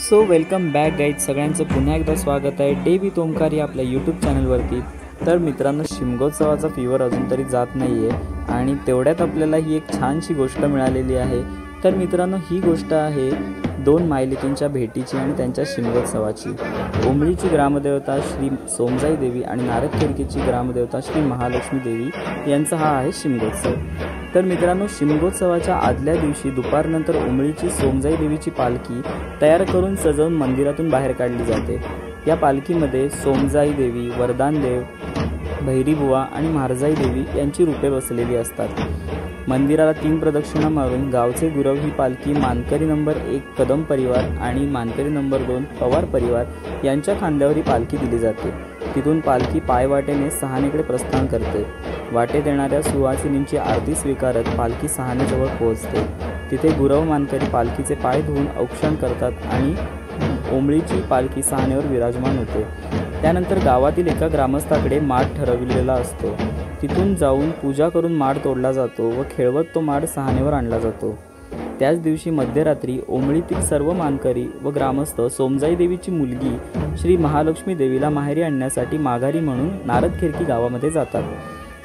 So welcome back guys, सगळ्यांचं पुन्हा एकदा स्वागत आहे डे विथ ओमकार या आपल्या यूट्यूब चॅनलवरती। तर मित्रांनो, शिमगोत्सवाचा फीवर अजून तरी जात नाही आहे आणि तेवढ्यात आपल्याला ही एक छानशी गोष्ट मिळालेली आहे। तर मित्रांनो, ही गोष्ट आहे दोन मायलेकींच्या भेटीची आणि त्यांच्या शिमगोत्सवाची। उमळीची ग्रामदेवता श्री सोमजाई देवी आणि नारदखेरकीची ग्रामदेवता श्री महालक्ष्मी देवी यांचा हा आहे शिमगोत्सव। तर मित्रांनो, शिमगोत्सवाच्या आदल्या दिवशी दुपारनंतर उमळीची सोमजाई देवीची पालखी तयार करून सजवून मंदिरातून बाहेर काढली जाते। या पालखीमध्ये सोमजाई देवी, वरदानदेव, भैरीबुवा आणि म्हारजाई देवी यांची रूपे बसलेली असतात। मंदिराला 3 प्रदक्षिणा मारून गावचे गुरव ही पालखी मानकरी नंबर 1 कदम परिवार आणि मानकरी नंबर 2 पवार परिवार यांच्या खांद्यावर ही पालखी दिली जाते। तिथून पालखी पायवाटेने सहानेकडे प्रस्थान करते। वाटेत येणाऱ्या सुवासिनींची आरती स्वीकारत पालखी सहानेजवळ पोहोचते। तिथे गुरव मानकरी पालखीचे पाय धुवून औक्षण करतात आणि उमळीची पालखी सहानेवर विराजमान होते। त्यानंतर गावातील एका ग्रामस्थाकडे माठ ठरविलेला असतो। तिथून जाऊन पूजा करून माठ तोडला जातो व खेळवत तो माठ सहानेवर आणला जातो। त्याच दिवशी मध्यरात्री उमळीतील सर्व मानकरी व ग्रामस्थ सोमजाई देवीची मुलगी श्री महालक्ष्मी देवीला माहेरी आणण्यासाठी माघारी म्हणून नारदखेरकी गावामध्ये जातात।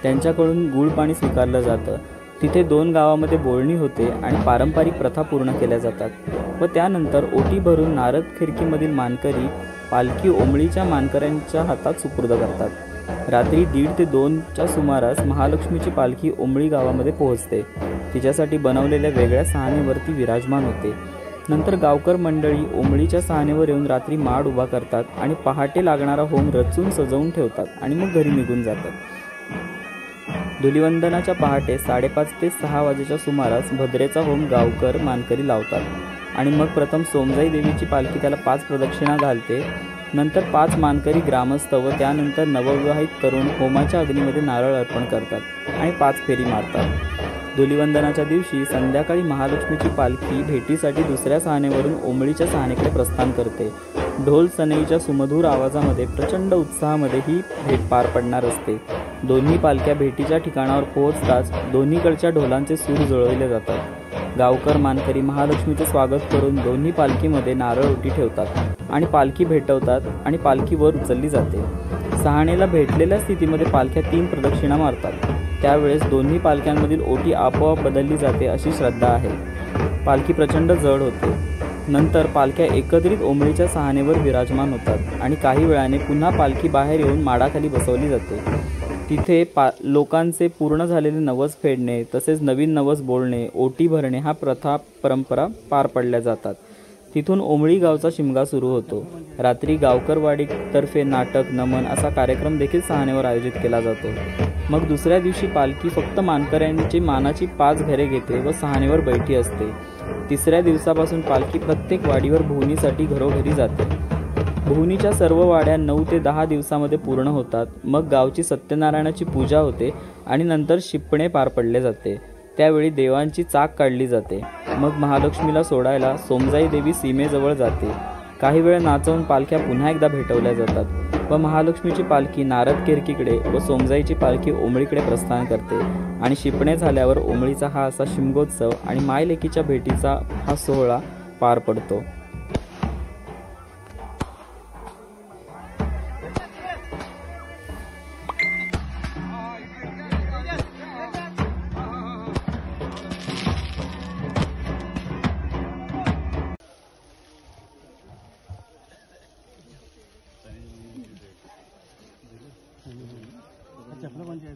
त्यांच्याकडून गुळ पाणी स्वीकारलं जातं। तिथे 2 गावामध्ये बोलणी होते आणि पारंपरिक प्रथा पूर्ण केल्या जातात व त्यानंतर ओटी भरून नारदखेरकीमधील मानकरी पालखी उमळीच्या मानकऱ्यांच्या हातात सुपूर्द करतात। रात्री 1:30 ते 2च्या सुमारास महालक्ष्मीची पालखी उमळी गावामध्ये पोहोचते। तिच्यासाठी बनवलेल्या वेगळ्या सहानेवरती विराजमान होते। नंतर गावकर मंडळी उमळीच्या सहानेवर येऊन रात्री माड उभा करतात आणि पहाटे लागणारा होम रचून सजवून ठेवतात आणि मग घरी निघून जातात। धुलिवंदनाच्या पहाटे 5:30 ते 6 वाजेच्या सुमारास भद्रेचा होम गावकर मानकरी लावतात आणि मग प्रथम सोमजाई देवीची पालखी त्याला 5 प्रदक्षिणा घालते। नंतर 5 मानकरी ग्रामस्थ व त्यानंतर नवविवाहित तरुण होमाच्या अग्नीमध्ये नारळ अर्पण करतात आणि 5 फेरी मारतात। धुलिवंदनाच्या दिवशी संध्याकाळी महालक्ष्मीची पालखी भेटीसाठी दुसऱ्या सहानेवरून उमळीच्या सहानेकडे प्रस्थान करते। ढोल सनईच्या सुमधुर आवाजामध्ये प्रचंड उत्साहामध्ये ही भेट पार पडणार असते। दोन्ही पालख्या भेटीच्या ठिकाणावर पोहोचताच दोन्हीकडच्या ढोलांचे सूर जुळवले जातात। गावकर मानकरी महालक्ष्मीचे स्वागत करून दोन्ही पालखीमध्ये नारळ ओटी ठेवतात आणि पालखी भेटवतात आणि पालखी वर उचलली जाते। सहानेला भेटलेल्या स्थितीमध्ये पालख्या 3 प्रदक्षिणा मारतात। त्यावेळेस दोन्ही पालख्यांमधील ओटी आपोआप बदलली जाते अशी श्रद्धा आहे। पालखी प्रचंड जड होते। नंतर पालख्या एकत्रित उमळीच्या सहानेवर विराजमान होतात आणि काही वेळाने पुन्हा पालखी बाहेर येऊन माडाखाली बसवली जाते। तिथे लोकांचे पूर्ण झालेले नवस फेडणे तसेच नवीन नवस बोलणे, ओटी भरणे हा परंपरा पार पडल्या जातात। तिथून उमळी गावचा शिमगा सुरू होतो। रात्री गावकरवाडीतर्फे नाटक, नमन असा कार्यक्रम देखील सहानेवर आयोजित केला जातो। मग दुसऱ्या दिवशी पालखी फक्त मानकऱ्यांची मानाची 5 घरे घेते व सहानेवर बैठी असते। तिसऱ्या दिवसापासून पालखी प्रत्येक वाडीवर भुवनीसाठी घरोघरी जाते। भुवनीच्या सर्व वाड्या 9 ते 10 दिवसामध्ये पूर्ण होतात। मग गावची सत्यनारायणाची पूजा होते आणि नंतर शिपणे पार पडले जाते। त्यावेळी देवांची चाक काढली जाते। मग महालक्ष्मीला सोडायला सोमजाई देवी सीमेजवळ जाते। काही वेळ नाचवून पालख्या पुन्हा एकदा भेटवल्या जातात व महालक्ष्मीची पालखी नारदखेरकीकडे व सोमजाईची पालखी उमळीकडे प्रस्थान करते आणि शिपणे झाल्यावर उमळीचा हा असा शिमगोत्सव आणि मायलेकीच्या भेटीचा हा सोहळा पार पडतो। आपलं म्हणजे